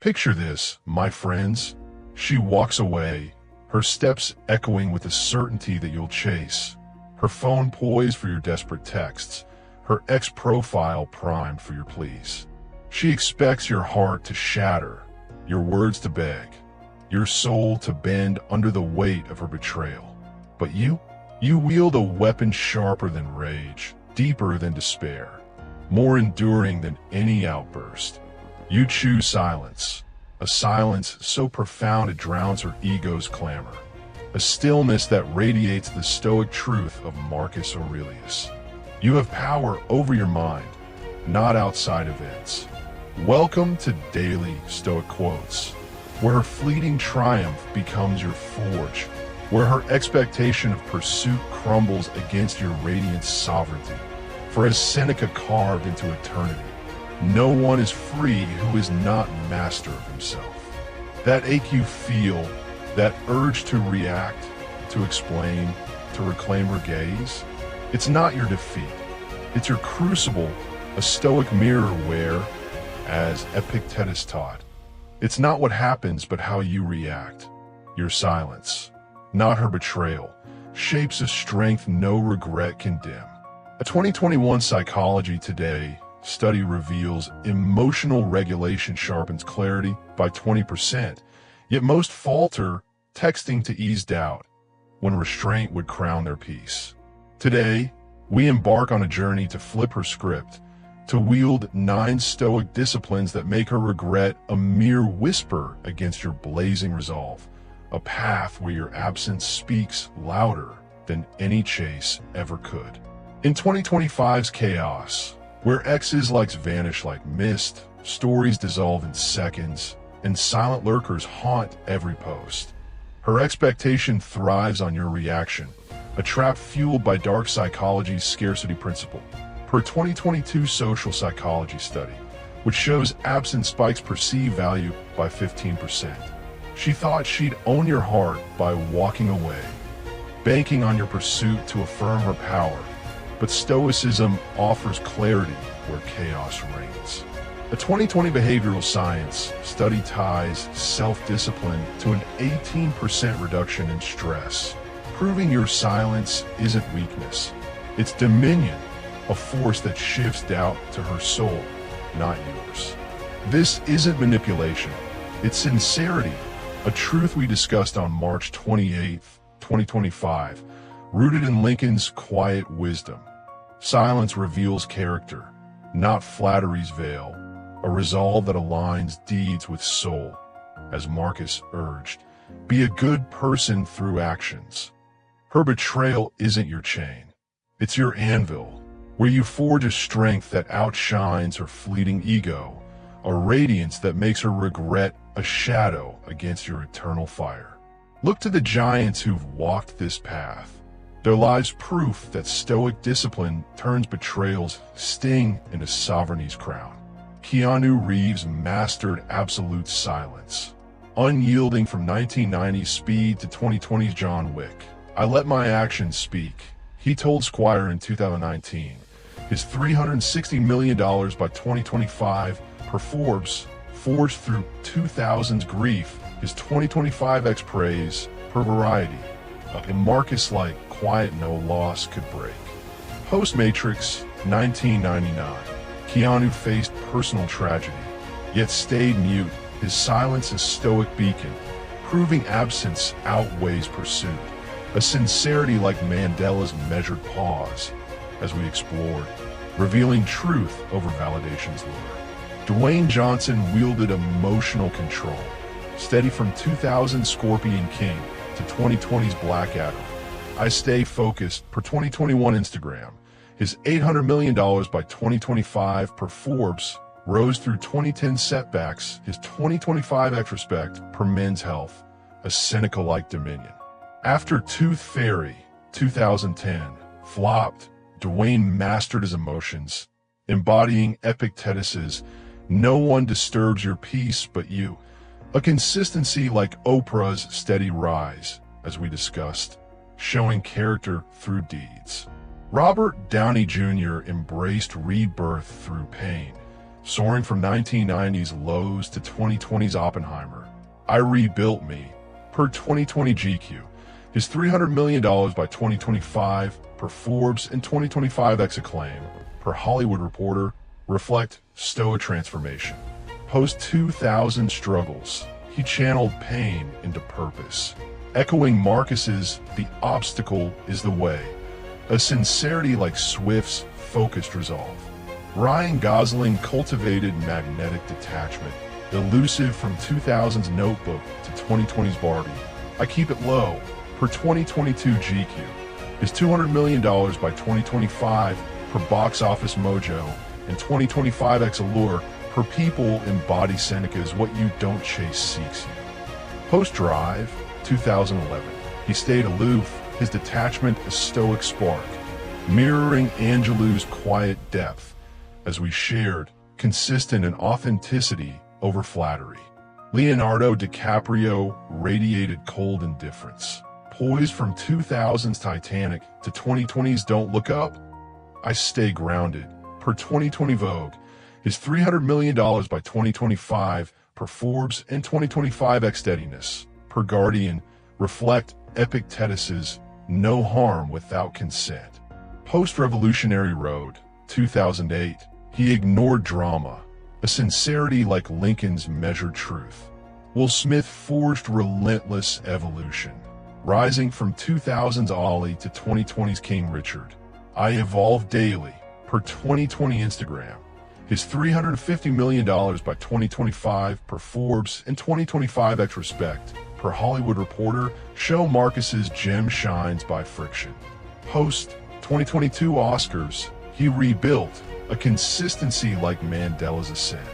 Picture this, my friends. She walks away, her steps echoing with the certainty that you'll chase, her phone poised for your desperate texts, her ex-profile primed for your pleas. She expects your heart to shatter, your words to beg, your soul to bend under the weight of her betrayal. But you wield a weapon sharper than rage, deeper than despair, more enduring than any outburst. You choose silence, a silence so profound it drowns her ego's clamor, a stillness that radiates the Stoic truth of Marcus Aurelius. You have power over your mind, not outside events. Welcome to Daily Stoic Quotes, where her fleeting triumph becomes your forge, where her expectation of pursuit crumbles against your radiant sovereignty. For as Seneca carved into eternity, no one is free who is not master of himself. That ache you feel, that urge to react, to explain, to reclaim her gaze, it's not your defeat. It's your crucible, a Stoic mirror where, as Epictetus taught, it's not what happens but how you react. Your silence, not her betrayal, shapes a strength no regret can dim. A 2021 Psychology Today study reveals emotional regulation sharpens clarity by 20%, yet most falter texting to ease doubt when restraint would crown their peace. Today, we embark on a journey to flip her script, to wield 9 Stoic disciplines that make her regret a mere whisper against your blazing resolve, a path where your absence speaks louder than any chase ever could. In 2025's chaos, where X's likes vanish like mist, stories dissolve in seconds, and silent lurkers haunt every post, her expectation thrives on your reaction, a trap fueled by dark psychology's scarcity principle. Per 2022 social psychology study, which shows absence spikes perceived value by 15%. She thought she'd own your heart by walking away, banking on your pursuit to affirm her power. But Stoicism offers clarity where chaos reigns. A 2020 behavioral science study ties self-discipline to an 18% reduction in stress, proving your silence isn't weakness. It's dominion, a force that shifts doubt to her soul, not yours. This isn't manipulation, it's sincerity, a truth we discussed on March 28, 2025, rooted in Lincoln's quiet wisdom. Silence reveals character, not flattery's veil, a resolve that aligns deeds with soul. As Marcus urged, be a good person through actions. Her betrayal isn't your chain, it's your anvil, where you forge a strength that outshines her fleeting ego, a radiance that makes her regret a shadow against your eternal fire. Look to the giants who've walked this path, their lives proof that Stoic discipline turns betrayal's sting into sovereignty's crown. Keanu Reeves mastered absolute silence, unyielding from 1990's Speed to 2020's John Wick. I let my actions speak, he told Squire in 2019. His $360 million by 2025 per Forbes, forged through 2000's grief, his 2025 X-praise per Variety. And Marcus like quiet no loss could break. Post-Matrix, 1999. Keanu faced personal tragedy, yet stayed mute, his silence a Stoic beacon, proving absence outweighs pursuit. A sincerity like Mandela's measured pause, as we explored, revealing truth over validation's lure. Dwayne Johnson wielded emotional control, steady from 2000's Scorpion King to 2020's Black Adam. I stay focused per 2021 Instagram. His $800 million by 2025 per Forbes rose through 2010 setbacks, his 2025 Extrospect per Men's Health, a Seneca-like dominion. After Tooth Fairy, 2010, flopped, Dwayne mastered his emotions, embodying Epictetus's "No one disturbs your peace but you," a consistency like Oprah's steady rise, as we discussed, showing character through deeds. Robert Downey Jr. embraced rebirth through pain, soaring from 1990's lows to 2020's Oppenheimer. I rebuilt me, per 2020 GQ. His $300 million by 2025, per Forbes, and 2025's acclaim, per Hollywood Reporter, reflect Stoic transformation. Post-2000 struggles, he channeled pain into purpose, echoing Marcus's "the obstacle is the way," a sincerity like Swift's focused resolve. Ryan Gosling cultivated magnetic detachment, elusive from 2000's Notebook to 2020's Barbie. I keep it low, per 2022 GQ. His $200 million by 2025 per Box Office Mojo and 2025's Allure per People embody Seneca's "what you don't chase seeks you." Post-Drive, 2011, he stayed aloof, his detachment a stoic spark, mirroring Angelou's quiet depth, as we shared consistent and authenticity over flattery. Leonardo DiCaprio radiated cold indifference, poised from 2000's Titanic to 2020's Don't Look Up. I stay grounded, per 2020 Vogue. His $300 million by 2025 per Forbes and 2025's Steadiness, per Guardian, reflect Epictetus's "no harm without consent." Post-Revolutionary Road, 2008, he ignored drama, a sincerity like Lincoln's measured truth. Will Smith forged relentless evolution, rising from 2000's Ollie to 2020's King Richard. I evolve daily, per 2020 Instagram. His $350 million by 2025 per Forbes and 2025's Respect, per Hollywood Reporter, show Marcus's gem shines by friction. Post-2022 Oscars, he rebuilt, a consistency like Mandela's ascent.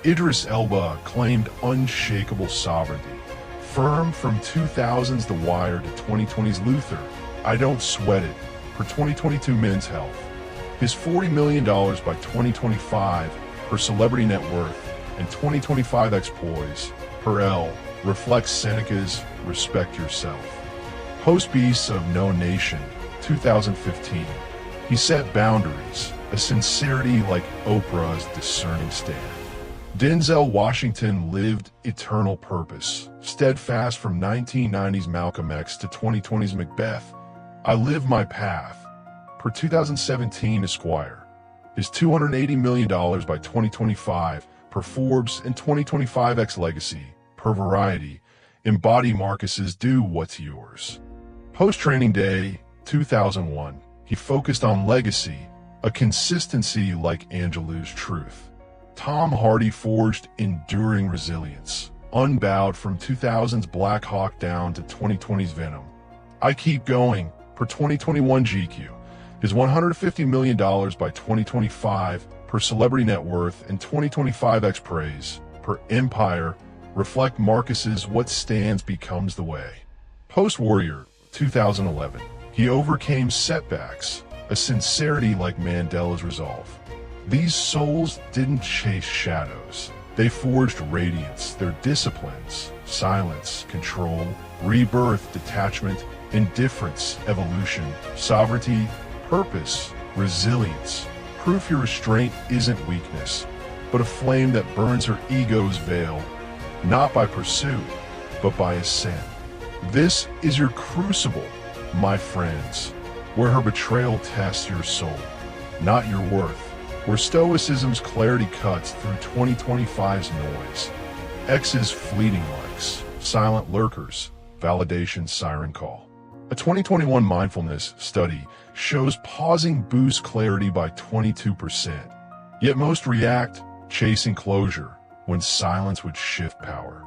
Idris Elba claimed unshakable sovereignty, firm from 2000's The Wire to 2020's Luther. I don't sweat it, per 2022 Men's Health. His $40 million by 2025 per Celebrity Net Worth and 2025's Poise, per Elle, reflects Seneca's "respect yourself." Post-Beasts of No Nation, 2015, he set boundaries, a sincerity like Oprah's discerning stand. Denzel Washington lived eternal purpose, steadfast from 1990's Malcolm X to 2020's Macbeth. I live my path, per 2017 Esquire. His $280 million by 2025 per Forbes and 2025's Legacy, per Variety, embody Marcus's "do what's yours." Post-Training Day, 2001, he focused on legacy, a consistency like Angelou's truth. Tom Hardy forged enduring resilience, unbowed from 2000's Black Hawk Down to 2020's Venom. I keep going, per 2021 GQ. His $150 million by 2025 per Celebrity Net Worth and 2025's Praise, per Empire, reflect Marcus's "what stands becomes the way." Post-Warrior, 2011, he overcame setbacks, a sincerity like Mandela's resolve. These souls didn't chase shadows. They forged radiance, their disciplines: silence, control, rebirth, detachment, indifference, evolution, sovereignty, purpose, resilience. Proof your restraint isn't weakness, but a flame that burns her ego's veil, not by pursuit, but by ascent. This is your crucible, my friends, where her betrayal tests your soul, not your worth, where Stoicism's clarity cuts through 2025's noise. X's fleeting likes, silent lurkers, validation siren call. A 2021 mindfulness study shows pausing boosts clarity by 22%, yet most react, chasing closure, when silence would shift power.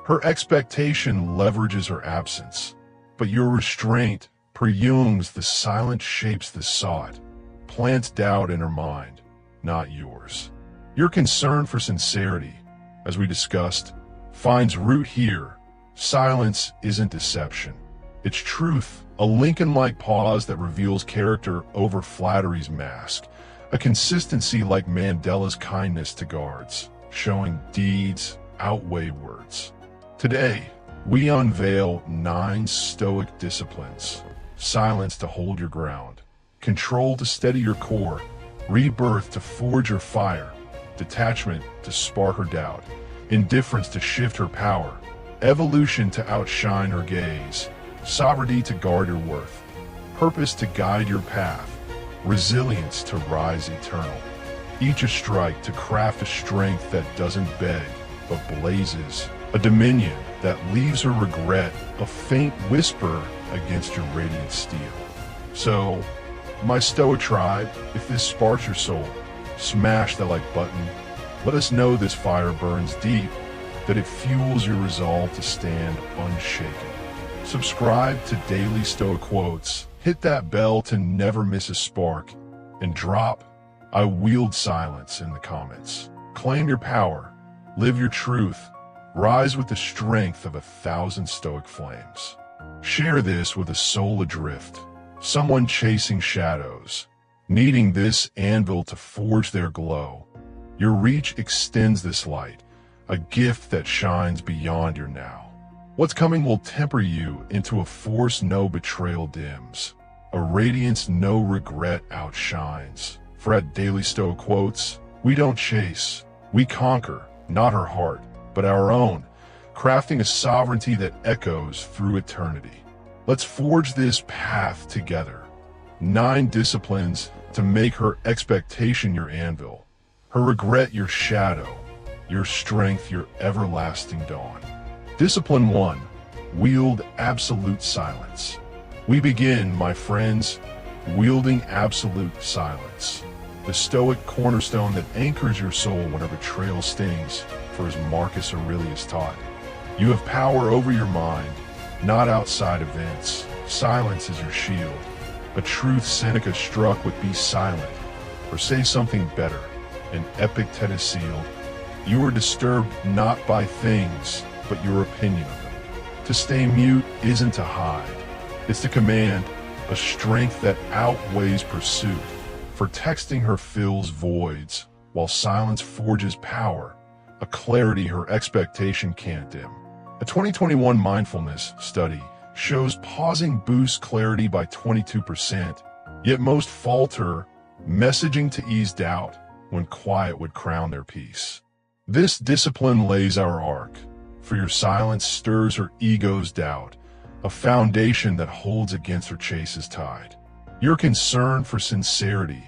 Her expectation leverages her absence, but your restraint, per Jung's "the silent shapes the sought," plants doubt in her mind, not yours. Your concern for sincerity, as we discussed, finds root here. Silence isn't deception. It's truth, a Lincoln-like pause that reveals character over flattery's mask, a consistency like Mandela's kindness to guards, showing deeds outweigh words. Today, we unveil 9 Stoic disciplines: silence to hold your ground, control to steady your core, rebirth to forge your fire, Detachment to spark her doubt, indifference to shift her power, evolution to outshine her gaze, sovereignty to guard your worth, purpose to guide your path, resilience to rise eternal. Each a strike to craft a strength that doesn't beg, but blazes, a dominion that leaves her regret, a faint whisper against your radiant steel. So, my Stoic tribe, if this sparks your soul, smash that like button. Let us know this fire burns deep, that it fuels your resolve to stand unshaken. Subscribe to Daily Stoic Quotes, hit that bell to never miss a spark, and drop "I wield silence" in the comments. Claim your power, live your truth, rise with the strength of 1,000 Stoic flames. Share this with a soul adrift, someone chasing shadows, needing this anvil to forge their glow. Your reach extends this light, a gift that shines beyond your now. What's coming will temper you into a force no betrayal dims, a radiance no regret outshines. For at Daily Stoic Quotes, we don't chase, we conquer, not her heart, but our own, crafting a sovereignty that echoes through eternity. Let's forge this path together. 9 disciplines to make her expectation your anvil, her regret your shadow, your strength your everlasting dawn. Discipline 1. Wield absolute silence. We begin, my friends, wielding absolute silence, the Stoic cornerstone that anchors your soul when a betrayal stings, for as Marcus Aurelius taught, you have power over your mind, not outside events. Silence is your shield. A truth Seneca struck with "be silent," or say something better, and Epictetus sealed. You are disturbed not by things, but your opinion of them. To stay mute isn't to hide, it's to command, a strength that outweighs pursuit. For texting her fills voids, while silence forges power, a clarity her expectation can't dim. A 2021 mindfulness study shows pausing boosts clarity by 22%, yet most falter, messaging to ease doubt when quiet would crown their peace. This discipline lays our arc, for your silence stirs her ego's doubt, a foundation that holds against her chase's tide. Your concern for sincerity,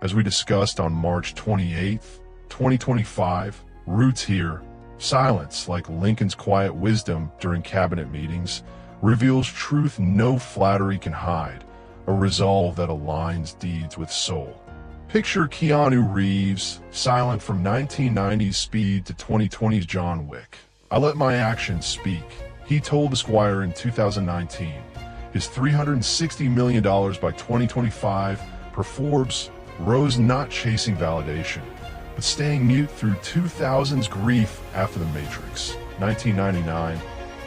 as we discussed on March 28th, 2025, roots here. Silence, like Lincoln's quiet wisdom during cabinet meetings, reveals truth no flattery can hide, a resolve that aligns deeds with soul. Picture Keanu Reeves, silent from 1990's Speed to 2020's John Wick. "I let my actions speak," he told Esquire in 2019. His $360 million by 2025 per Forbes rose not chasing validation, but staying mute through 2000's grief after The Matrix, 1999,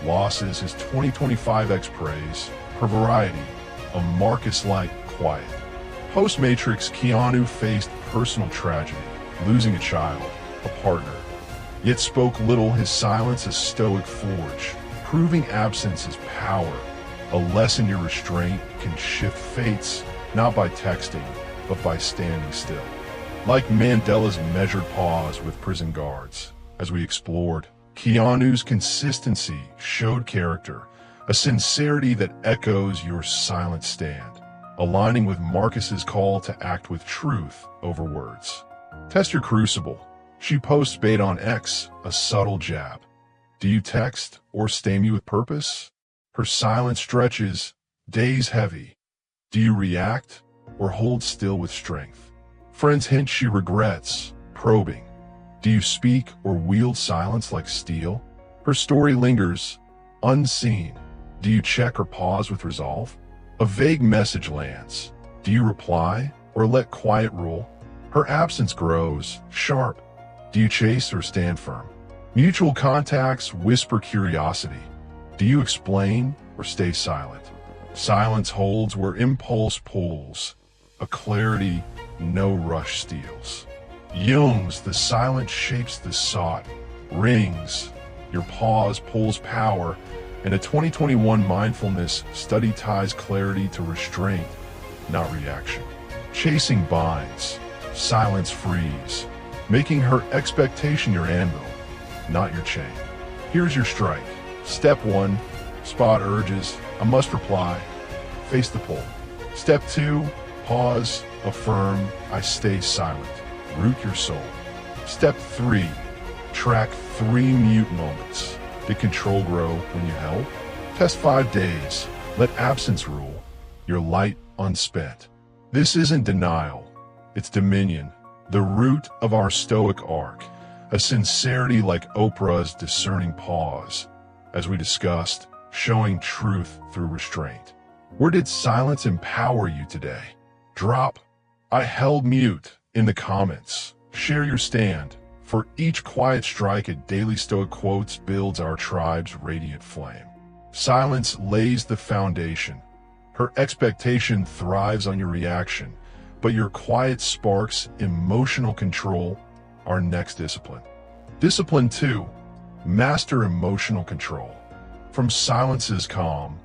losses his 2025 X-Praise, her Variety, a Marcus-like quiet. Post-Matrix, Keanu faced personal tragedy, losing a child, a partner, yet spoke little, his silence a Stoic forge, proving absence is power, a lesson your restraint can shift fates, not by texting, but by standing still. Like Mandela's measured pause with prison guards, as we explored, Keanu's consistency showed character, a sincerity that echoes your silent stand, aligning with Marcus's call to act with truth over words. Test your crucible. She posts bait on X, a subtle jab. Do you text or stay mute with purpose? Her silence stretches, days heavy. Do you react or hold still with strength? Friends hint she regrets, probing. Do you speak or wield silence like steel? Her story lingers, unseen. Do you check or pause with resolve? A vague message lands. Do you reply or let quiet rule? Her absence grows, sharp. Do you chase or stand firm? Mutual contacts whisper curiosity. Do you explain or stay silent? Silence holds where impulse pulls, a clarity no rush steals. Yums, the silent shapes the sought. Rings, your pause pulls power, and a 2021 mindfulness study ties clarity to restraint, not reaction. Chasing binds, silence frees. making her expectation your anvil, not your chain. Here's your strike. Step 1, spot urges, I must reply, face the pull. Step 2, pause, affirm, I stay silent, root your soul. Step 3, track 3 mute moments. Did control grow when you held? Test 5 days, let absence rule, your light unspent. This isn't denial, it's dominion, the root of our Stoic arc, a sincerity like Oprah's discerning pause, as we discussed, showing truth through restraint. Where did silence empower you today? Drop "I held mute" in the comments. Share your stand. For each quiet strike at Daily Stoic Quotes builds our tribe's radiant flame. Silence lays the foundation. Her expectation thrives on your reaction, but your quiet sparks emotional control, our next discipline. Discipline 2, master emotional control. From silence's calm,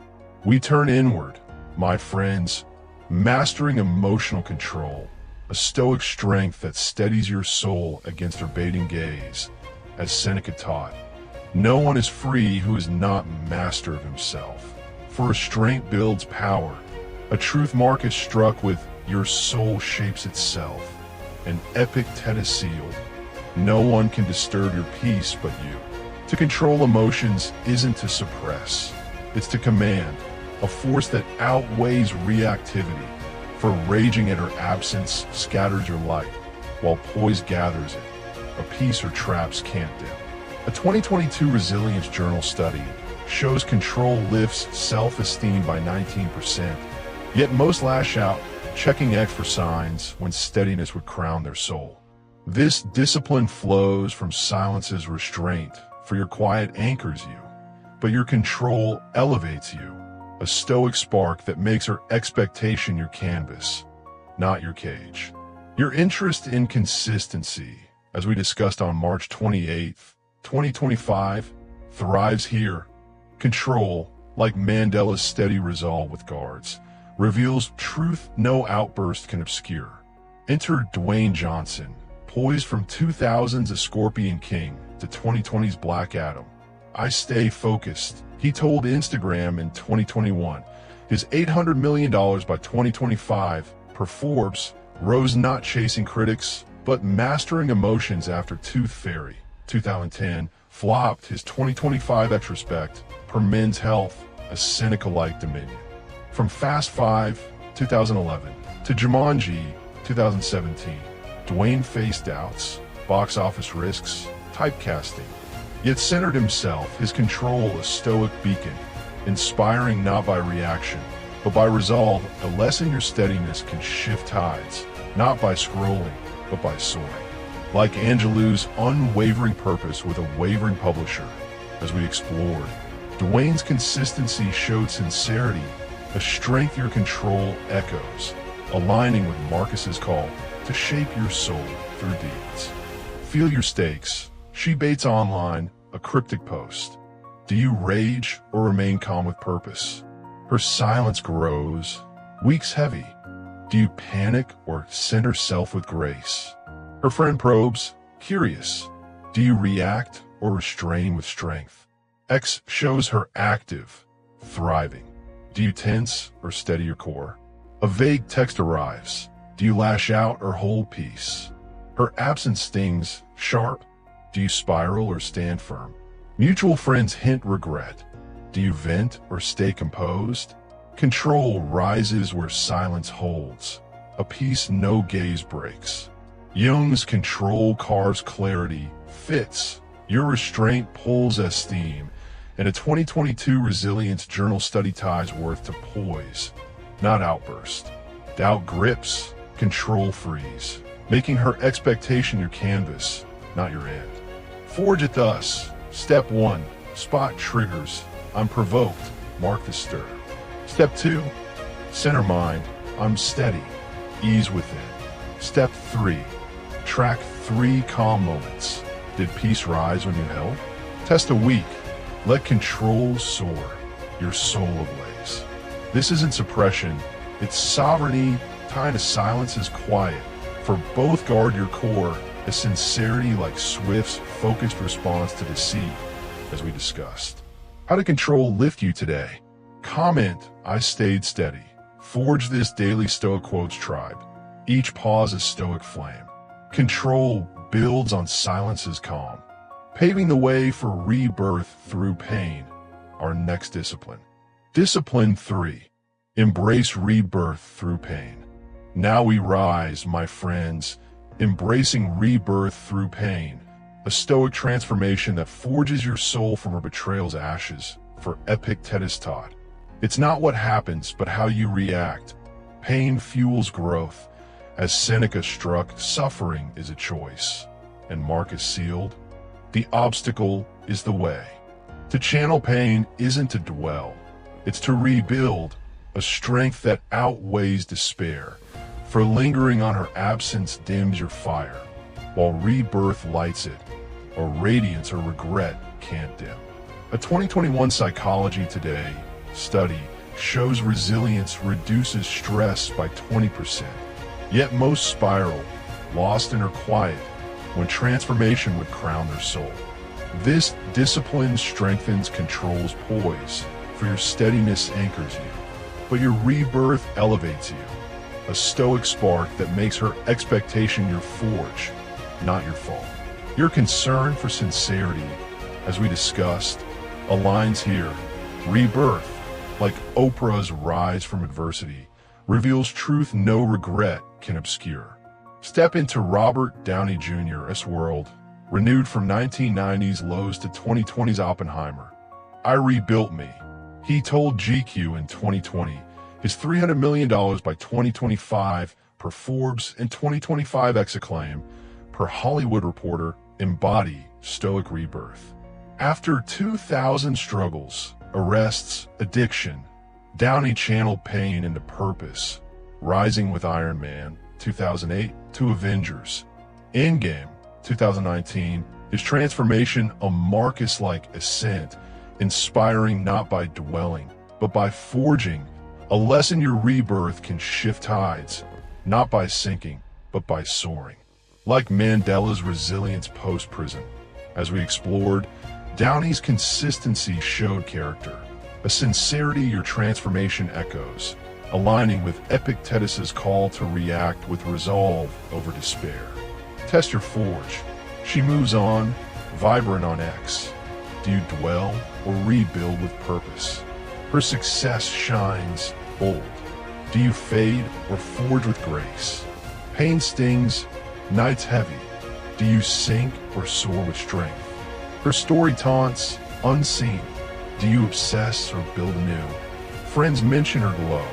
we turn inward, my friends, mastering emotional control, a stoic strength that steadies your soul against her baiting gaze. As Seneca taught, no one is free who is not master of himself. For restraint builds power. A truth mark is struck with "your soul shapes itself," an Epictetus sealed. No one can disturb your peace but you. To control emotions isn't to suppress, it's to command, a force that outweighs reactivity. For raging at her absence scatters your light, while poise gathers it. A peace her traps can't dim. A 2022 Resilience Journal study shows control lifts self-esteem by 19%, yet most lash out, checking X for signs when steadiness would crown their soul. This discipline flows from silence's restraint, for your quiet anchors you, but your control elevates you, a stoic spark that makes her expectation your canvas, not your cage. Your interest in consistency, as we discussed on March 28th, 2025, thrives here. Control, like Mandela's steady resolve with guards, reveals truth no outburst can obscure. Enter Dwayne Johnson, poised from 2000's Scorpion King to 2020's Black Adam. I stay focused, he told Instagram in 2021. His $800 million by 2025, per Forbes, rose not chasing critics, but mastering emotions after Tooth Fairy, 2010, flopped his 2025 Retrospect, per Men's Health, a Seneca-like dominion. From Fast 5, 2011, to Jumanji, 2017, Dwayne faced doubts, box office risks, typecasting, yet centered himself, his control a stoic beacon, inspiring not by reaction, but by resolve. A lesson your steadiness can shift tides, not by scrolling, but by soaring. Like Angelou's unwavering purpose with a wavering publisher, as we explored, Dwayne's consistency showed sincerity, a strength your control echoes, aligning with Marcus's call to shape your soul through deeds. Feel your stakes. She baits online, a cryptic post. Do you rage or remain calm with purpose? Her silence grows, weeks heavy. Do you panic or center self with grace? Her friend probes, curious. Do you react or restrain with strength? X shows her active, thriving. Do you tense or steady your core? A vague text arrives. Do you lash out or hold peace? Her absence stings, sharp. Do you spiral or stand firm? Mutual friends hint regret. Do you vent or stay composed? Control rises where silence holds, a peace no gaze breaks. Jung's control carves clarity, fits. Your restraint pulls esteem, and a 2022 Resilience Journal study ties worth to poise, not outburst. Doubt grips, control frees, making her expectation your canvas, not your end. Forge it thus. Step 1, spot triggers. I'm provoked, mark the stir. Step 2, center mind. I'm steady, ease within. Step 3, track 3 calm moments. Did peace rise when you held? Test a week. Let control soar, your soul ablaze. This isn't suppression, it's sovereignty. Time to silence is quiet, for both guard your core a sincerity like swift's focused response to deceit, as we discussed. How to control lift you today? Comment, I stayed steady. Forge this daily Stoic quotes tribe. Each pause a Stoic flame. Control builds on silence's calm. Paving the way for rebirth through pain, our next discipline. Discipline 3. Embrace rebirth through pain. Now we rise, my friends, embracing rebirth through pain, a Stoic transformation that forges your soul from her betrayal's ashes, for Epictetus taught. It's not what happens, but how you react. Pain fuels growth. As Seneca struck, suffering is a choice. And Marcus sealed, the obstacle is the way. To channel pain isn't to dwell. It's to rebuild, a strength that outweighs despair. For lingering on her absence dims your fire, while rebirth lights it, or radiance or regret can't dim. A 2021 Psychology Today study shows resilience reduces stress by 20%. Yet most spiral, lost in her quiet, when transformation would crown their soul. This discipline strengthens, controls poise, for your steadiness anchors you, but your rebirth elevates you. A Stoic spark that makes her expectation your forge, not your fall. Your concern for sincerity, as we discussed, aligns here. Rebirth, like Oprah's rise from adversity, reveals truth no regret can obscure. Step into Robert Downey Jr.'s world, renewed from 1990s lows to 2020's Oppenheimer. I rebuilt me, he told GQ in 2020. His $300 million by 2025 per Forbes and 2025 Acclaim per Hollywood Reporter embody Stoic rebirth. After 2,000 struggles, arrests, addiction, Downey channeled pain into purpose, rising with Iron Man 2008 to Avengers. Endgame 2019, his transformation a Marcus-like ascent, inspiring not by dwelling, but by forging. A lesson your rebirth can shift tides, not by sinking, but by soaring. Like Mandela's resilience post-prison. As we explored, Downey's consistency showed character, a sincerity your transformation echoes, aligning with Epictetus's call to react with resolve over despair. Test your forge. She moves on, vibrant on X. Do you dwell or rebuild with purpose? Her success shines bold. Do you fade or forge with grace? Pain stings, nights heavy. Do you sink or soar with strength? Her story taunts, unseen. Do you obsess or build anew? Friends mention her glow.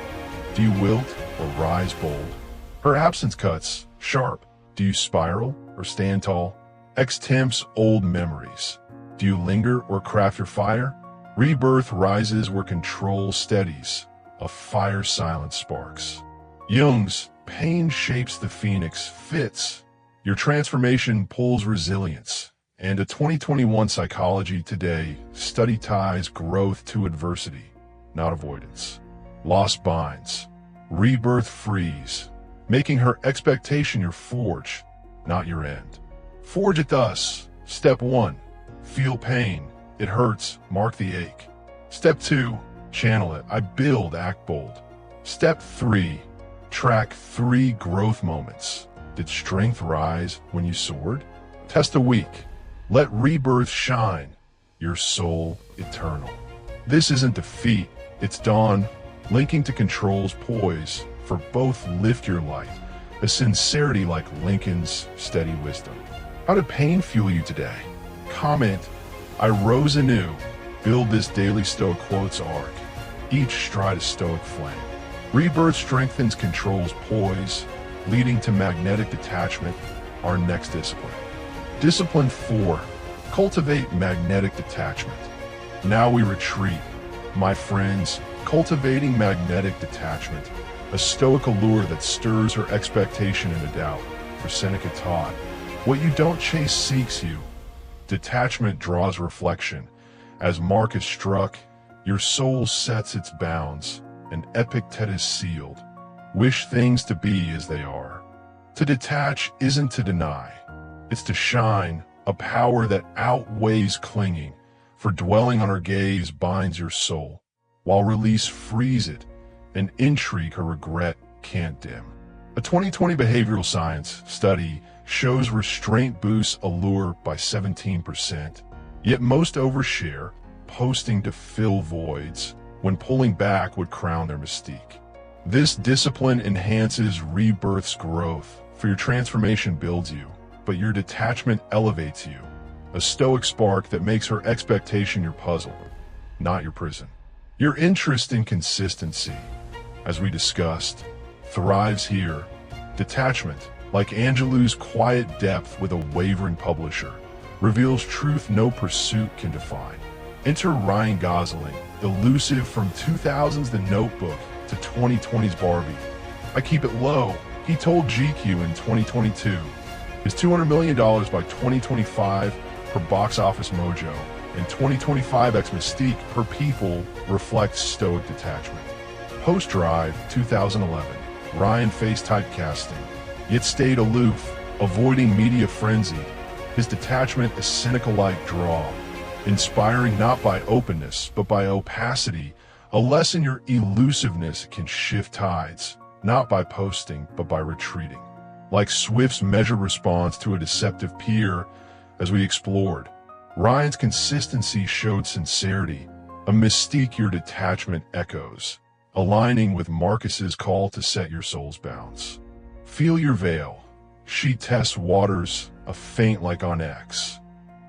Do you wilt or rise bold? Her absence cuts, sharp. Do you spiral or stand tall? Extemps old memories. Do you linger or craft your fire? Rebirth rises where control steadies. A fire silence sparks. Jung's pain shapes the phoenix fits. Your transformation pulls resilience. And a 2021 Psychology Today study ties growth to adversity, not avoidance. Loss binds. Rebirth frees, making her expectation your forge, not your end. Forge it thus. Step 1. Feel pain. It hurts. Mark the ache. Step 2. Channel it. I build. Act bold. Step 3. Track 3 growth moments. Did strength rise when you soared? Test a week. Let rebirth shine. Your soul eternal. This isn't defeat. It's dawn, linking to control's poise, for both lift your light. A sincerity like Lincoln's steady wisdom. How did pain fuel you today? Comment, I rose anew. Build this daily Stoic quotes arc. Each stride a Stoic flame. Rebirth strengthens control's poise, leading to magnetic detachment, our next discipline. Discipline 4. Cultivate magnetic detachment. Now we retreat. My friends, cultivating magnetic detachment, a Stoic allure that stirs her expectation into doubt, for Seneca taught. What you don't chase seeks you. Detachment draws reflection. As Marcus struck, your soul sets its bounds, and Epictetus sealed. Wish things to be as they are. To detach isn't to deny. It's to shine, a power that outweighs clinging, for dwelling on her gaze binds your soul, while release frees it, and intrigue or regret can't dim. A 2020 behavioral science study shows restraint boosts allure by 17%, yet most overshare, posting to fill voids, when pulling back would crown their mystique. This discipline enhances rebirth's growth, for your transformation builds you, but your detachment elevates you, a stoic spark that makes her expectation your puzzle, not your prison. Your interest in consistency, as we discussed, thrives here. Detachment, like Angelou's quiet depth with a wavering publisher, reveals truth no pursuit can define. Enter Ryan Gosling, elusive from 2000's The Notebook to 2020's Barbie. I keep it low, he told GQ in 2022. His $200 million by 2025 per Box Office Mojo and 2025's Mystique per People reflects stoic detachment. Post-Drive 2011, Ryan faced typecasting, yet stayed aloof, avoiding media frenzy. His detachment a Seneca-like draw, inspiring not by openness, but by opacity, a lesson your elusiveness can shift tides, not by posting, but by retreating. Like Swift's measured response to a deceptive peer, as we explored, Ryan's consistency showed sincerity, a mystique your detachment echoes, aligning with Marcus's call to set your soul's bounds. Feel your veil. She tests waters, a faint like on X.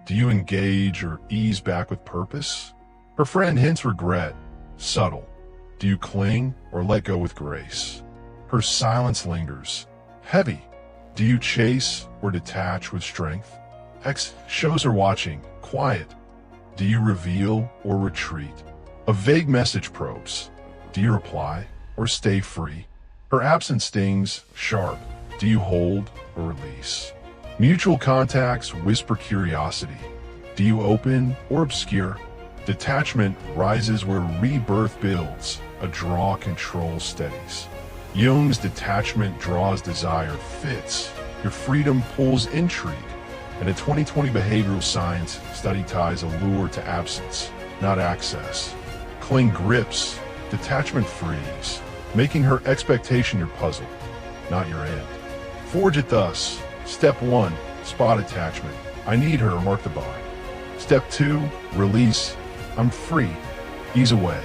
Do you engage or ease back with purpose? Her friend hints regret, subtle. Do you cling or let go with grace? Her silence lingers, heavy. Do you chase or detach with strength? X shows her watching, quiet. Do you reveal or retreat? A vague message probes. Do you reply or stay free? Her absence stings, sharp. Do you hold or release? Mutual contacts whisper curiosity. Do you open or obscure? Detachment rises where rebirth builds, a draw control steadies. Jung's detachment draws desire fits, your freedom pulls intrigue, and a 2020 behavioral science study ties allure to absence, not access. Cling grips, detachment frees, making her expectation your puzzle, not your end. Forge it thus. Step 1, spot attachment. I need her, mark the bind. Step 2, release. I'm free. Ease away.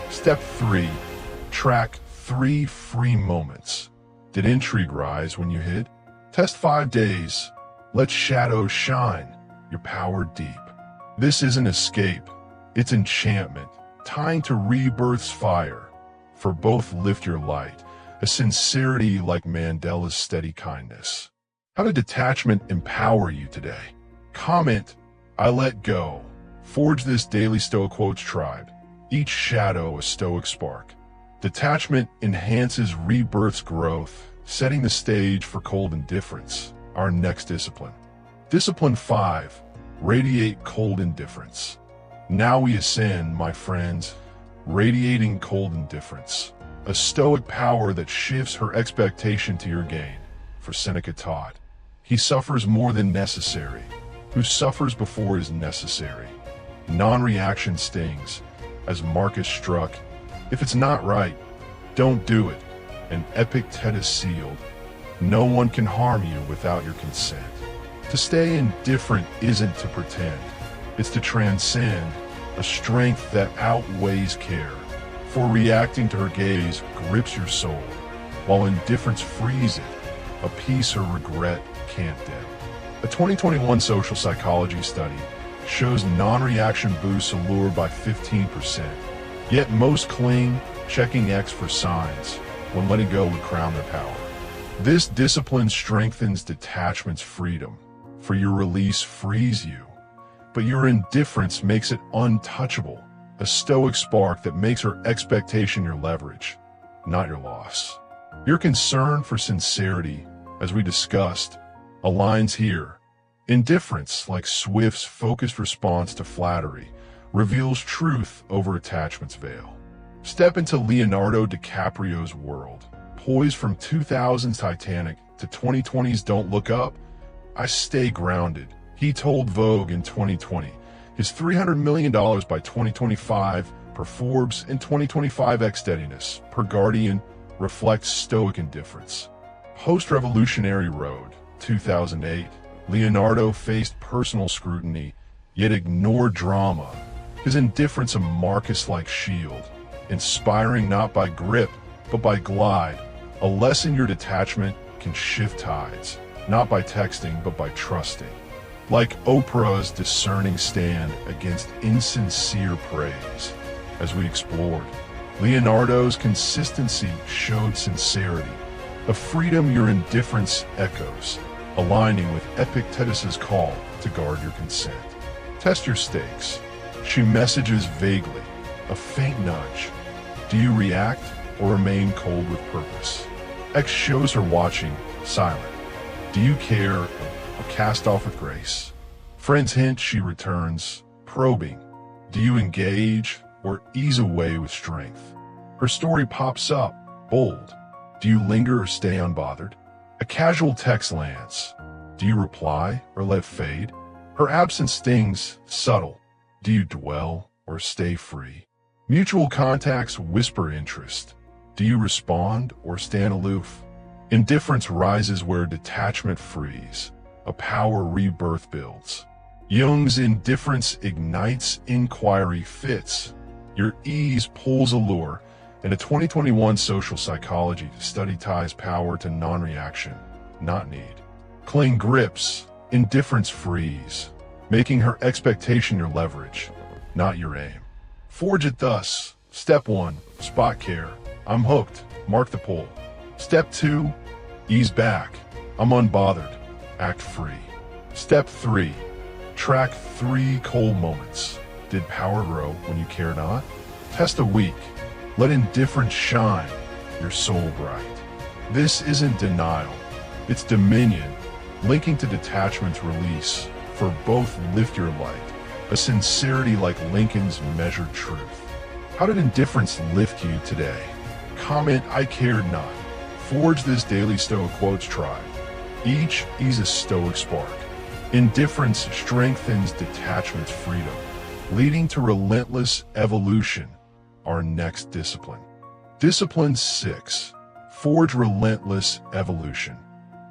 Step 3, track 3 free moments. Did intrigue rise when you hid? Test 5 days. Let shadows shine, your power deep. This isn't escape, it's enchantment, tying to rebirth's fire. For both lift your light, a sincerity like Mandela's steady kindness. How did detachment empower you today? Comment, I let go. Forge this daily Stoic Quotes tribe, each shadow a stoic spark. Detachment enhances rebirth's growth, setting the stage for cold indifference, our next discipline. Discipline 5, radiate cold indifference. Now we ascend, my friends, radiating cold indifference, a stoic power that shifts her expectation to your gain. For Seneca taught, he suffers more than necessary, who suffers before is necessary. Non-reaction stings, as Marcus struck, if it's not right, don't do it, and Epictetus sealed. No one can harm you without your consent. To stay indifferent isn't to pretend, it's to transcend, a strength that outweighs care. For reacting to her gaze grips your soul, while indifference frees it, a peace or regret can't dim. A 2021 social psychology study shows non-reaction boosts allure by 15%, yet most cling, checking X for signs, when letting go would crown their power. This discipline strengthens detachment's freedom, for your release frees you, but your indifference makes it untouchable, a stoic spark that makes her expectation your leverage, not your loss. Your concern for sincerity, as we discussed, aligns here. Indifference, like Swift's focused response to flattery, reveals truth over attachment's veil. Step into Leonardo DiCaprio's world, poised from 2000's Titanic to 2020's Don't Look Up. I stay grounded, he told Vogue in 2020. His $300 million by 2025 per Forbes and 2025 Steadiness per Guardian reflects Stoic indifference. Post-Revolutionary Road, 2008, Leonardo faced personal scrutiny, yet ignored drama. His indifference a Marcus-like shield, inspiring not by grip, but by glide. A lesson your detachment can shift tides, not by texting, but by trusting. Like Oprah's discerning stand against insincere praise. As we explored, Leonardo's consistency showed sincerity, a freedom your indifference echoes, aligning with Epictetus's call to guard your consent. Test your stakes. She messages vaguely, a faint nudge. Do you react or remain cold with purpose? X shows her watching, silent. Do you care or cast off with grace? Friends hint, she returns, probing. Do you engage or ease away with strength? Her story pops up, bold. Do you linger or stay unbothered? A casual text lands. Do you reply or let it fade? Her absence stings, subtle. Do you dwell or stay free? Mutual contacts whisper interest. Do you respond or stand aloof? Indifference rises where detachment frees. A power rebirth builds. Jung's indifference ignites inquiry fits. Your ease pulls allure, and a 2021 social psychology study ties power to non-reaction, not need. Cling grips, indifference frees, making her expectation your leverage, not your aim. Forge it thus. Step 1, spot care. I'm hooked. Mark the pull. Step 2, ease back. I'm unbothered. Act free. Step 3, track 3 cold moments. Did power grow when you care not? Test a week. Let indifference shine, your soul bright. This isn't denial. It's dominion, linking to detachment's release. For both lift your light, a sincerity like Lincoln's measured truth. How did indifference lift you today? Comment, I cared not. Forge this daily Stoic quotes tribe. Each is a Stoic spark. Indifference strengthens detachment's freedom, leading to relentless evolution, our next discipline. Discipline 6, forge relentless evolution.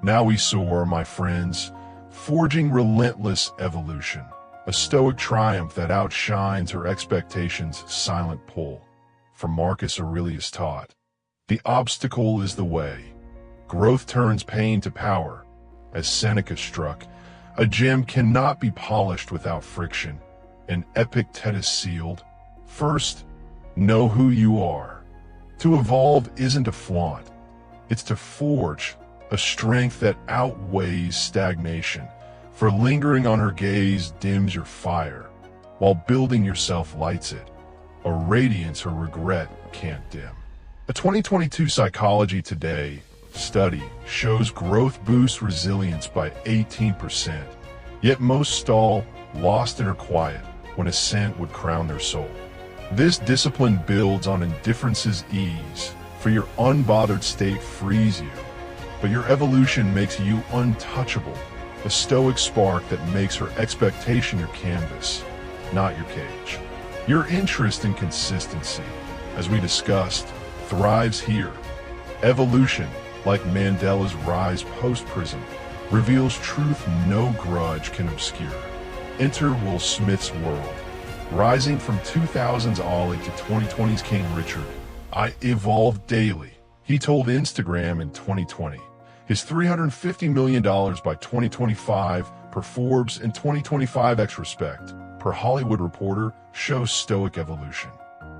Now we soar, my friends, forging relentless evolution, a Stoic triumph that outshines her expectations' silent pull. From Marcus Aurelius taught, the obstacle is the way. Growth turns pain to power. As Seneca struck, a gem cannot be polished without friction. And Epictetus sealed, first, know who you are. To evolve isn't a flaunt. It's to forge a strength that outweighs stagnation. For lingering on her gaze dims your fire, while building yourself lights it. A radiance her regret can't dim. A 2022 Psychology Today study shows growth boosts resilience by 18%, yet most stall, lost in her quiet, when ascent would crown their soul. This discipline builds on indifference's ease, for your unbothered state frees you, but your evolution makes you untouchable, a Stoic spark that makes her expectation your canvas, not your cage. Your interest in consistency, as we discussed, thrives here. Evolution, like Mandela's rise post-prism, reveals truth no grudge can obscure. Enter Will Smith's world. Rising from 2000's Ollie to 2020's King Richard, I evolve daily, he told Instagram in 2020. His $350 million by 2025 per Forbes and 2025 Respect per Hollywood Reporter shows Stoic evolution.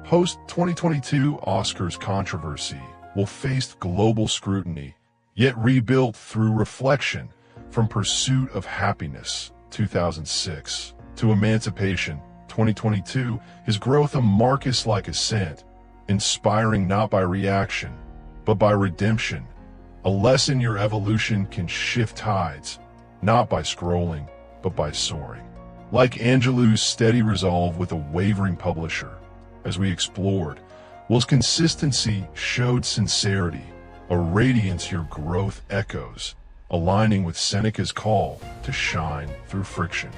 Post-2022 Oscars controversy will face global scrutiny, yet rebuilt through reflection. From Pursuit of Happiness, 2006, to Emancipation, 2022, his growth a Marcus-like ascent, inspiring not by reaction, but by redemption. A lesson your evolution can shift tides, not by scrolling, but by soaring. Like Angelou's steady resolve with a wavering publisher, as we explored, Will's consistency showed sincerity, a radiance your growth echoes, aligning with Seneca's call to shine through friction.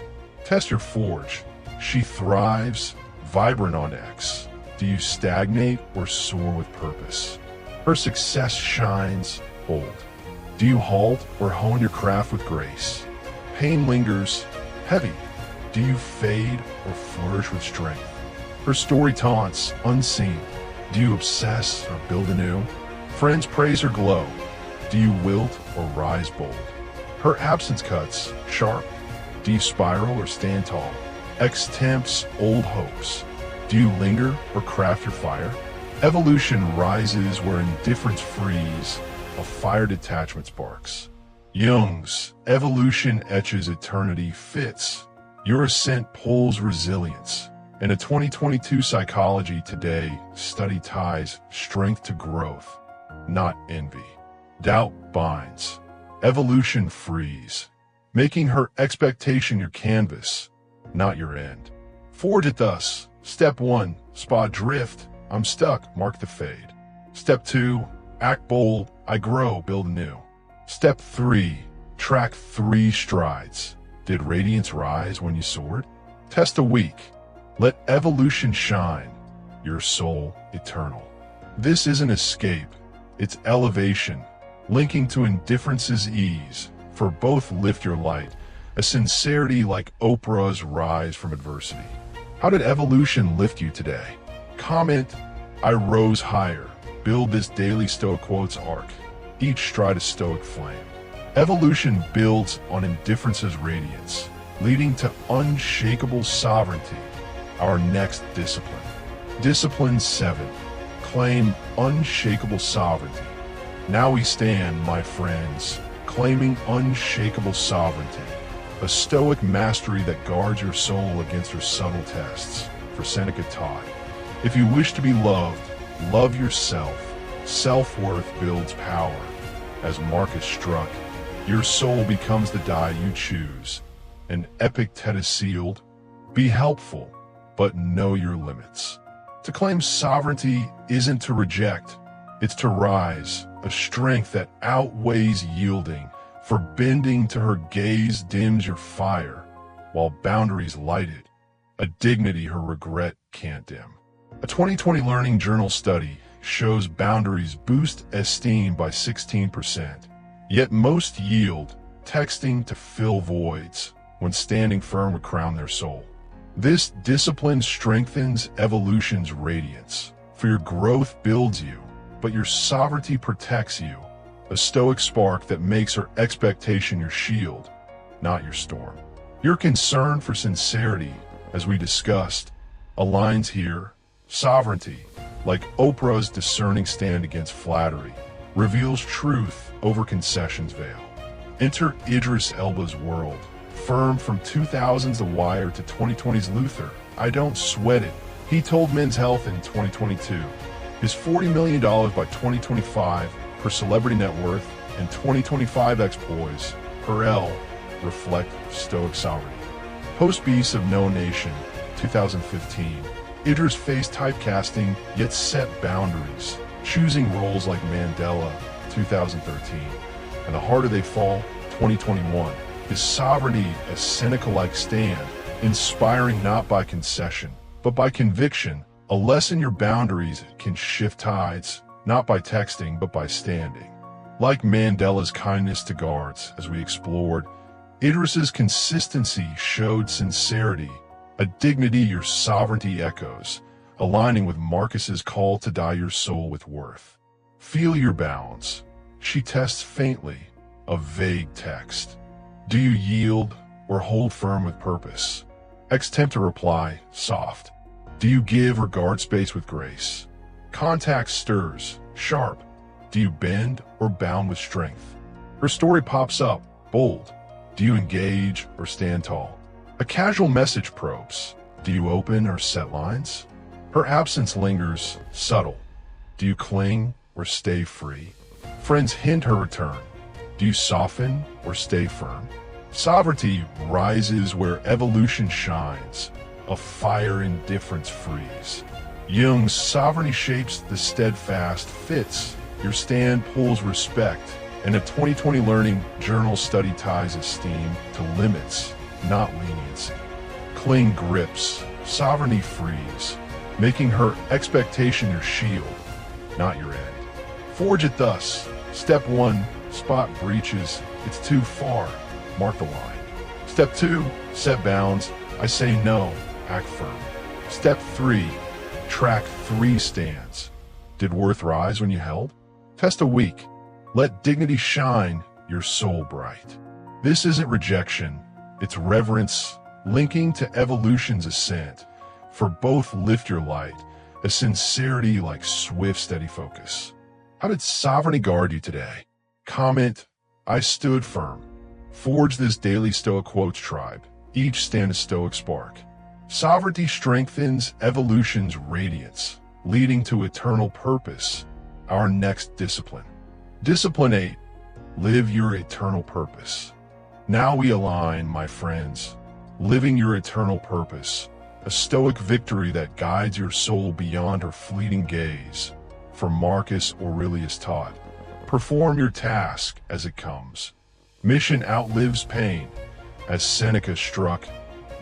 Test your forge. She thrives, vibrant on X. Do you stagnate or soar with purpose? Her success shines, bold. Do you halt or hone your craft with grace? Pain lingers, heavy. Do you fade or flourish with strength? Her story taunts, unseen. Do you obsess or build anew? Friends praise her glow. Do you wilt or rise bold? Her absence cuts, sharp. Do you spiral or stand tall? X tempts old hopes. Do you linger or craft your fire? Evolution rises where indifference frees, a fire detachment sparks. Jung's evolution etches eternity fits. Your ascent pulls resilience. In a 2022 Psychology Today study ties strength to growth, not envy. Doubt binds. Evolution frees, making her expectation your canvas, not your end. Forge it thus. Step 1, spot drift. I'm stuck, mark the fade. Step 2, act bold. I grow, build anew. Step 3, track 3 strides. Did radiance rise when you soared? Test a week. Let evolution shine, your soul eternal. This isn't escape, it's elevation, linking to indifference's ease, for both lift your light, a sincerity like Oprah's rise from adversity. How did evolution lift you today? Comment, I rose higher. Build this daily Stoic quotes arc, each stride a Stoic flame. Evolution builds on indifference's radiance, leading to unshakable sovereignty, our next discipline. Discipline 7, claim unshakable sovereignty. Now we stand, my friends, claiming unshakable sovereignty, a Stoic mastery that guards your soul against her subtle tests. For Seneca taught, if you wish to be loved, love yourself. Self-worth builds power. As Marcus struck, your soul becomes the die you choose. And Epictetus sealed, be helpful, but know your limits. To claim sovereignty isn't to reject, it's to rise, a strength that outweighs yielding, for bending to her gaze dims your fire, while boundaries light it, a dignity her regret can't dim. A 2020 Learning Journal study shows boundaries boost esteem by 16%, yet most yield, texting to fill voids when standing firm would crown their soul. This discipline strengthens evolution's radiance, for your growth builds you, but your sovereignty protects you, a Stoic spark that makes her expectation your shield, not your storm. Your concern for sincerity, as we discussed, aligns here. Sovereignty, like Oprah's discerning stand against flattery, reveals truth over concessions veil. Enter Idris Elba's world, firm from 2000's The Wire to 2020's Luther. I don't sweat it. He told Men's Health in 2022. His $40 million by 2025 per celebrity net worth and 2025 exploits per L reflect Stoic sovereignty. Post-Beast of No Nation, 2015. Idris faced typecasting, yet set boundaries, choosing roles like Mandela, 2013. And The Harder They Fall, 2021. His sovereignty a Seneca-like stand, inspiring not by concession, but by conviction. A lesson your boundaries can shift tides, not by texting, but by standing. Like Mandela's kindness to guards, as we explored, Idris's consistency showed sincerity, a dignity your sovereignty echoes, aligning with Marcus's call to dye your soul with worth. Feel your bounds. She tests faintly, a vague text. Do you yield or hold firm with purpose? X tempt to reply, soft. Do you give or guard space with grace? Contact stirs, sharp. Do you bend or bound with strength? Her story pops up, bold. Do you engage or stand tall? A casual message probes. Do you open or set lines? Her absence lingers, subtle. Do you cling or stay free? Friends hint her return. Do you soften or stay firm? Sovereignty rises where evolution shines, a fire indifference frees. Jung's sovereignty shapes the steadfast, fits, your stand pulls respect, And a 2020 learning journal study ties esteem to limits, not leniency. Cling grips, sovereignty frees, making her expectation your shield, not your end. Forge it thus. Step 1, spot breaches. It's too far. Mark the line. Step 2, set bounds. I say no. Act firm. Step 3, track 3 stands. Did worth rise when you held? Test a week. Let dignity shine, your soul bright. This isn't rejection. It's reverence, linking to evolution's ascent. For both lift your light, a sincerity like swift, steady focus. How did sovereignty guard you today? Comment, I stood firm. Forge this daily Stoic quotes tribe. Each stand a Stoic spark. Sovereignty strengthens evolution's radiance, leading to eternal purpose, our next discipline. Discipline 8, live your eternal purpose. Now we align, my friends, living your eternal purpose, a Stoic victory that guides your soul beyond her fleeting gaze. For Marcus Aurelius taught, perform your task as it comes. Mission outlives pain. As Seneca struck,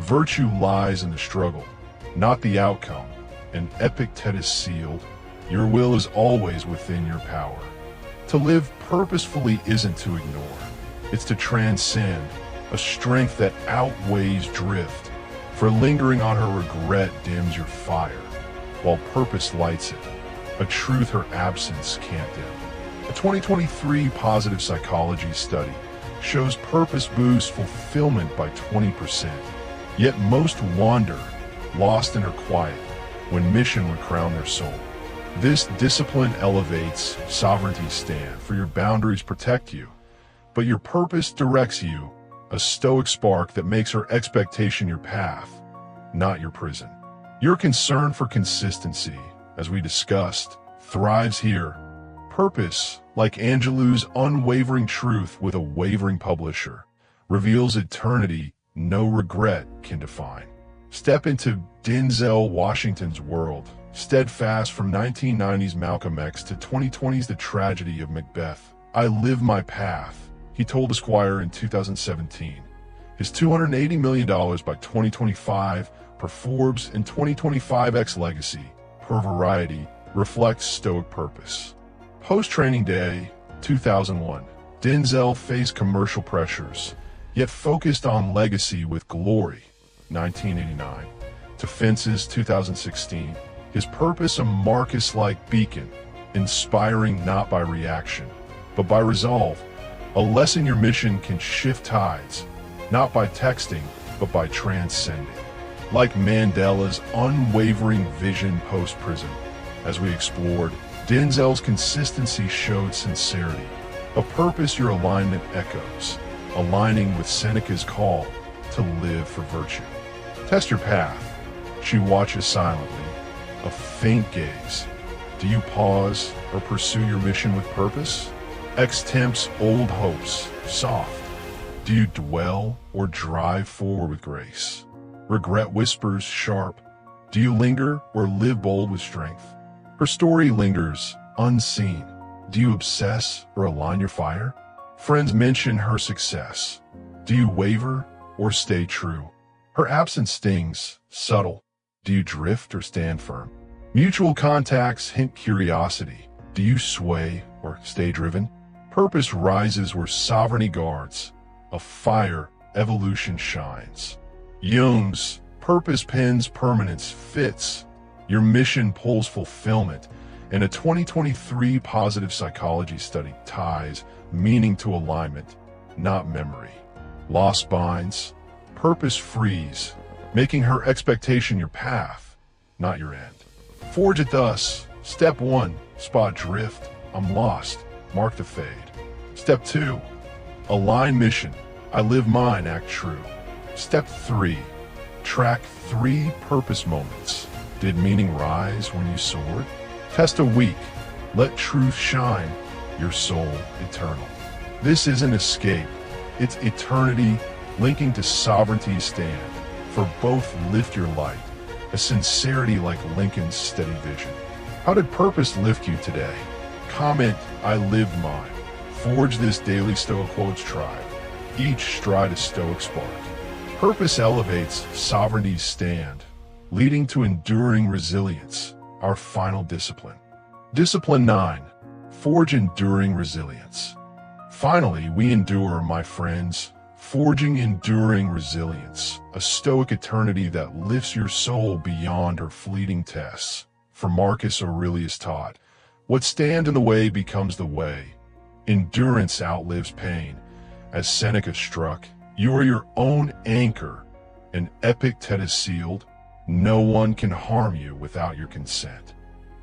virtue lies in the struggle, not the outcome. And Epictetus sealed, your will is always within your power. To live purposefully isn't to ignore. It's to transcend, a strength that outweighs drift. For lingering on her regret dims your fire, while purpose lights it, a truth her absence can't dim. A 2023 positive psychology study shows purpose boosts fulfillment by 20%. Yet most wander, lost in her quiet, when mission would crown their soul. This discipline elevates, sovereignty stand, for your boundaries protect you, but your purpose directs you, a Stoic spark that makes her expectation your path, not your prison. Your concern for consistency, as we discussed, thrives here. Purpose, like Angelou's unwavering truth with a wavering publisher, reveals eternity no regret can define. Step into Denzel Washington's world, steadfast from 1990's Malcolm X to 2020's The Tragedy of Macbeth. I live my path, he told Esquire in 2017. His $280 million by 2025 per Forbes and 2025X legacy, per Variety, reflects Stoic purpose. Post-Training Day, 2001, Denzel faced commercial pressures, yet focused on legacy with glory, 1989. To Fences, 2016, his purpose a Marcus-like beacon, inspiring not by reaction, but by resolve. A lesson your mission can shift tides, not by texting, but by transcending. Like Mandela's unwavering vision post-prison, as we explored, Denzel's consistency showed sincerity, a purpose your alignment echoes, aligning with Seneca's call to live for virtue. Test your path. She watches silently, a faint gaze. Do you pause or pursue your mission with purpose? X-tempts old hopes, soft. Do you dwell or drive forward with grace? Regret whispers, sharp. Do you linger or live bold with strength? Her story lingers, unseen. Do you obsess or align your fire? Friends mention her success. Do you waver or stay true? Her absence stings, subtle. Do you drift or stand firm? Mutual contacts hint curiosity. Do you sway or stay driven? Purpose rises where sovereignty guards. A fire, evolution shines. Jung's purpose pens permanence fits. Your mission pulls fulfillment, and a 2023 positive psychology study ties meaning to alignment, not memory. Lost binds, purpose frees, making her expectation your path, not your end. Forge it thus. Step 1, spot drift, I'm lost, mark the fade. Step 2, align mission, I live mine, act true. Step 3, track 3 purpose moments. Did meaning rise when you soared? Test a week. Let truth shine, your soul eternal. This isn't escape, it's eternity, linking to sovereignty stand. For both lift your light, a sincerity like Lincoln's steady vision. How did purpose lift you today? Comment, I lived mine. Forge this daily Stoic quotes tribe. Each stride a Stoic spark. Purpose elevates, sovereignties stand, leading to enduring resilience, our final discipline. Discipline 9. Forge enduring resilience. Finally, we endure, my friends, forging enduring resilience, a Stoic eternity that lifts your soul beyond her fleeting tests. For Marcus Aurelius taught, what stands in the way becomes the way. Endurance outlives pain. As Seneca struck, you are your own anchor, and Epictetus sealed, no one can harm you without your consent.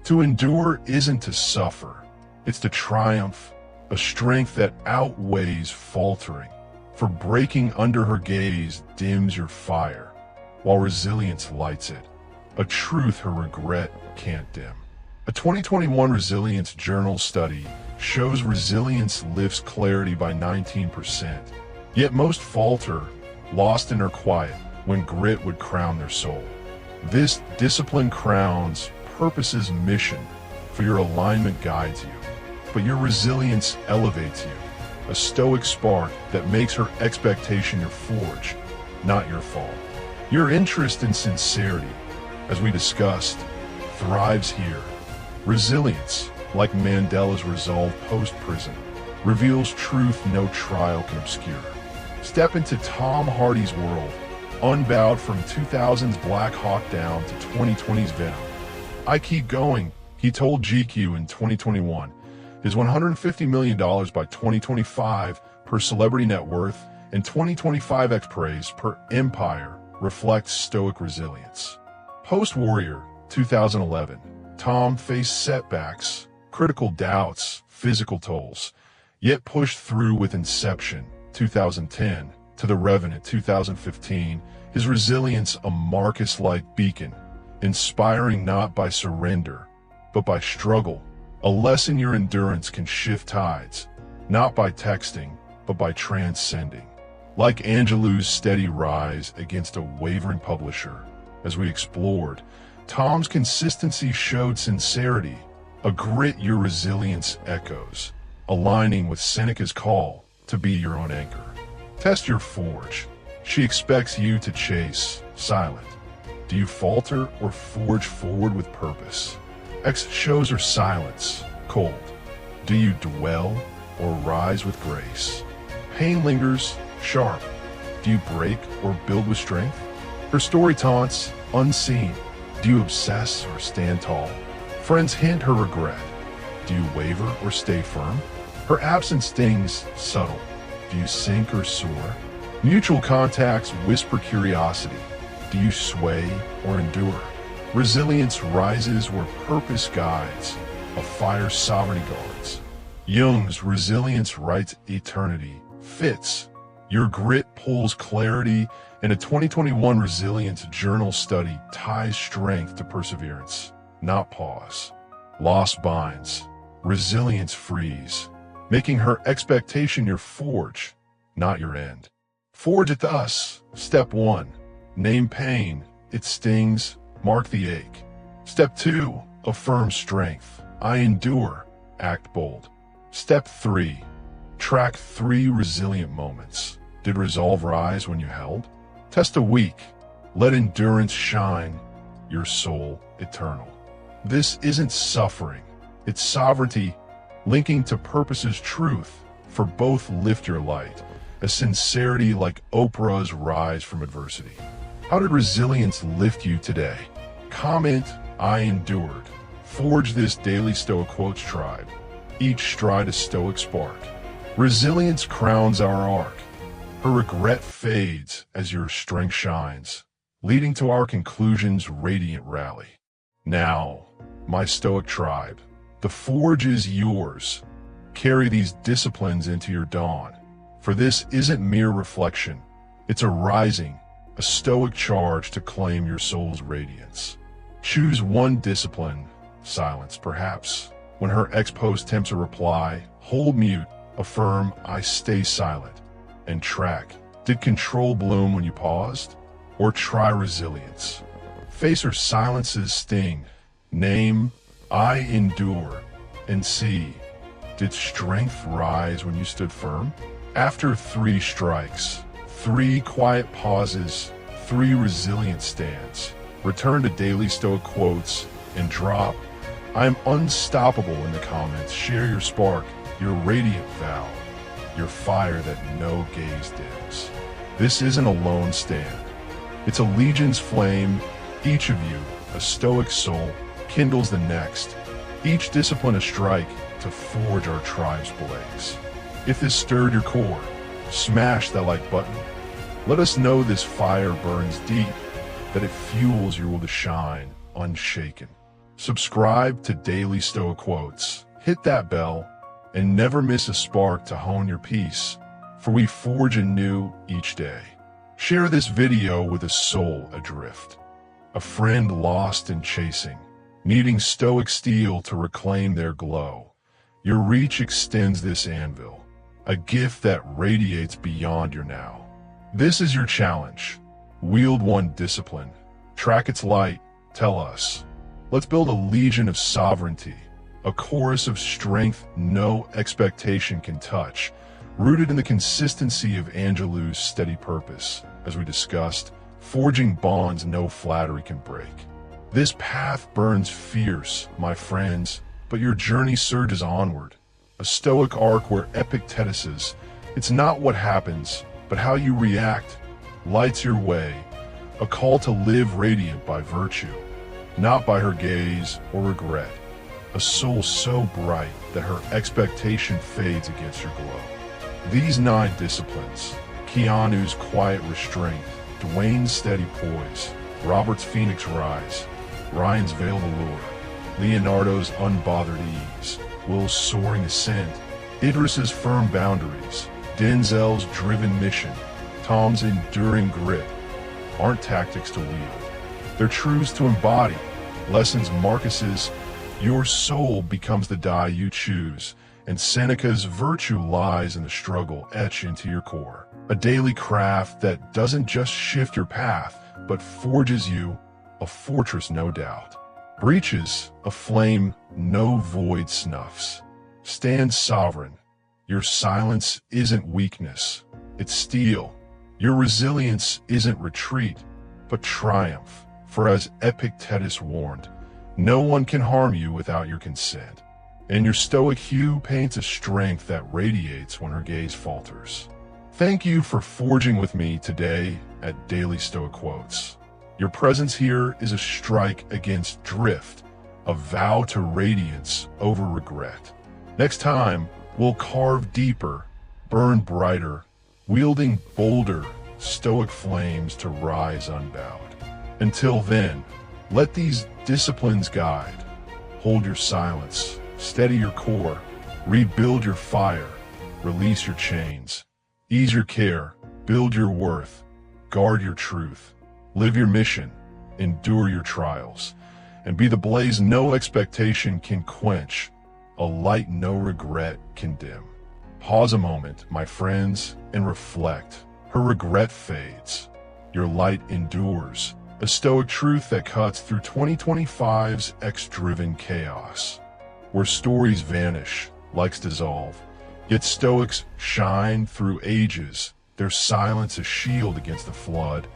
To endure isn't to suffer, it's to triumph, a strength that outweighs faltering. For breaking under her gaze dims your fire, while resilience lights it, a truth her regret can't dim. A 2021 Resilience Journal study shows resilience lifts clarity by 19%, yet most falter, lost in her quiet, when grit would crown their soul. This discipline crowns purpose's mission, for your alignment guides you, but your resilience elevates you, a Stoic spark that makes her expectation your forge, not your fall. Your interest in sincerity, as we discussed, thrives here. Resilience, like Mandela's resolve post-prison, reveals truth no trial can obscure. Step into Tom Hardy's world, unbowed from 2000's Black Hawk Down to 2020's Venom. I keep going, he told GQ in 2021. His $150 million by 2025 per celebrity net worth and 2025 X-praise per empire reflects Stoic resilience. Post-Warrior, 2011. Tom faced setbacks, critical doubts, physical tolls, yet pushed through with Inception, 2010, to The Revenant, 2015, his resilience a Marcus-like beacon, inspiring not by surrender, but by struggle, a lesson your endurance can shift tides, not by texting, but by transcending. Like Angelou's steady rise against a wavering publisher, as we explored, Tom's consistency showed sincerity, a grit your resilience echoes, aligning with Seneca's call to be your own anchor. Test your forge. She expects you to chase, silent. Do you falter or forge forward with purpose? X shows her silence, cold. Do you dwell or rise with grace? Pain lingers, sharp. Do you break or build with strength? Her story taunts, unseen. Do you obsess or stand tall? Friends hint her regret. Do you waver or stay firm? Her absence stings, subtle. Do you sink or soar? Mutual contacts whisper curiosity. Do you sway or endure? Resilience rises where purpose guides, a fire sovereignty guards. Jung's resilience writes eternity, fits. Your grit pulls clarity, and a 2021 Resilience Journal study ties strength to perseverance, not pause. Loss binds, resilience frees, making her expectation your forge, not your end. Forge it thus. Step 1. Name pain. It stings. Mark the ache. Step 2. Affirm strength. I endure. Act bold. Step 3. Track 3 resilient moments. Did resolve rise when you held? Test a week. Let endurance shine. Your soul eternal. This isn't suffering. It's sovereignty, linking to purpose's truth, for both lift your light, a sincerity like Oprah's rise from adversity. How did resilience lift you today? Comment, I endured. Forge this daily Stoic quotes tribe. Each stride a Stoic spark. Resilience crowns our arc. Her regret fades as your strength shines, leading to our conclusion's radiant rally. Now, my Stoic tribe, the forge is yours. Carry these disciplines into your dawn, for this isn't mere reflection. It's a rising, a Stoic charge to claim your soul's radiance. Choose one discipline, silence perhaps. When her ex-post tempts a reply, hold mute, affirm, I stay silent, and track. Did control bloom when you paused? Or try resilience? Face her silence's sting. Name, I endure, and see. Did strength rise when you stood firm? After 3 strikes, 3 quiet pauses, 3 resilient stands, return to Daily Stoic Quotes and drop "I'm unstoppable" in the comments. Share your spark, your radiant vow, your fire that no gaze dims. This isn't a lone stand. It's a legion's flame. Each of you, a Stoic soul, kindles the next. Each discipline a strike to forge our tribe's blaze. If this stirred your core, smash that like button. Let us know this fire burns deep, that it fuels your will to shine unshaken. Subscribe to Daily Stoic Quotes, hit that bell, and never miss a spark to hone your peace, for we forge anew each day. Share this video with a soul adrift, a friend lost in chasing, needing Stoic steel to reclaim their glow. Your reach extends this anvil, a gift that radiates beyond your now. This is your challenge. Wield one discipline. Track its light. Tell us. Let's build a legion of sovereignty, a chorus of strength no expectation can touch, rooted in the consistency of Angelou's steady purpose, as we discussed, forging bonds no flattery can break. This path burns fierce, my friends, but your journey surges onward. A Stoic arc where Epictetus, it's not what happens, but how you react, lights your way. A call to live radiant by virtue, not by her gaze or regret. A soul so bright that her expectation fades against your glow. These 9 disciplines, Keanu's quiet restraint, Dwayne's steady poise, Robert's phoenix rise, Ryan's veiled allure, Leonardo's unbothered ease, Will's soaring ascent, Idris's firm boundaries, Denzel's driven mission, Tom's enduring grit, aren't tactics to wield. They're truths to embody, lessons Marcus's. Your soul becomes the die you choose, and Seneca's virtue lies in the struggle etched into your core. A daily craft that doesn't just shift your path, but forges you a fortress, no doubt. Breaches a flame no void snuffs. Stand sovereign. Your silence isn't weakness, it's steel. Your resilience isn't retreat, but triumph. For as Epictetus warned, no one can harm you without your consent. And your Stoic hue paints a strength that radiates when her gaze falters. Thank you for forging with me today at Daily Stoic Quotes. Your presence here is a strike against drift, a vow to radiance over regret. Next time, we'll carve deeper, burn brighter, wielding bolder, Stoic flames to rise unbowed. Until then, let these disciplines guide. Hold your silence, steady your core, rebuild your fire, release your chains, ease your care, build your worth, guard your truth, live your mission, endure your trials, and be the blaze no expectation can quench, a light no regret can dim. Pause a moment, my friends, and reflect. Her regret fades. Your light endures. A Stoic truth that cuts through 2025's X-driven chaos. Where stories vanish, likes dissolve, yet Stoics shine through ages, their silence a shield against the flood,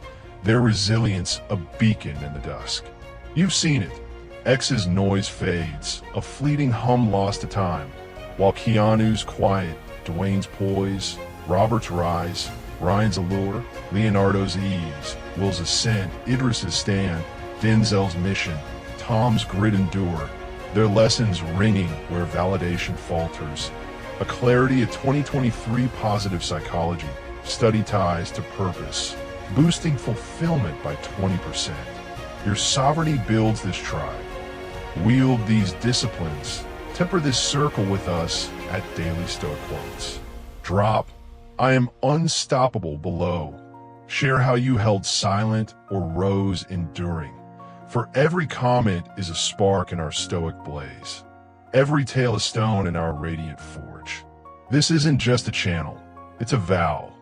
their resilience a beacon in the dusk. You've seen it. X's noise fades, a fleeting hum lost to time, while Keanu's quiet, Dwayne's poise, Robert's rise, Ryan's allure, Leonardo's ease, Will's ascent, Idris's stand, Denzel's mission, Tom's grit endure, their lessons ringing where validation falters. A clarity of 2023 positive psychology, study ties to purpose, boosting fulfillment by 20%. Your sovereignty builds this tribe. Wield these disciplines. Temper this circle with us at Daily Stoic Quotes. Drop "I am unstoppable" below. Share how you held silent or rose enduring. For every comment is a spark in our Stoic blaze. Every tale a stone in our radiant forge. This isn't just a channel, it's a vow.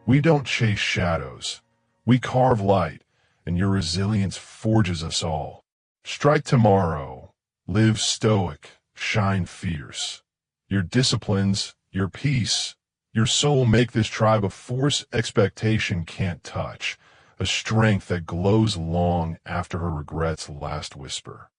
We don't chase shadows. We carve light, and your resilience forges us all. Strike tomorrow. Live Stoic. Shine fierce. Your disciplines, your peace, your soul make this tribe a force expectation can't touch, a strength that glows long after her regret's last whisper.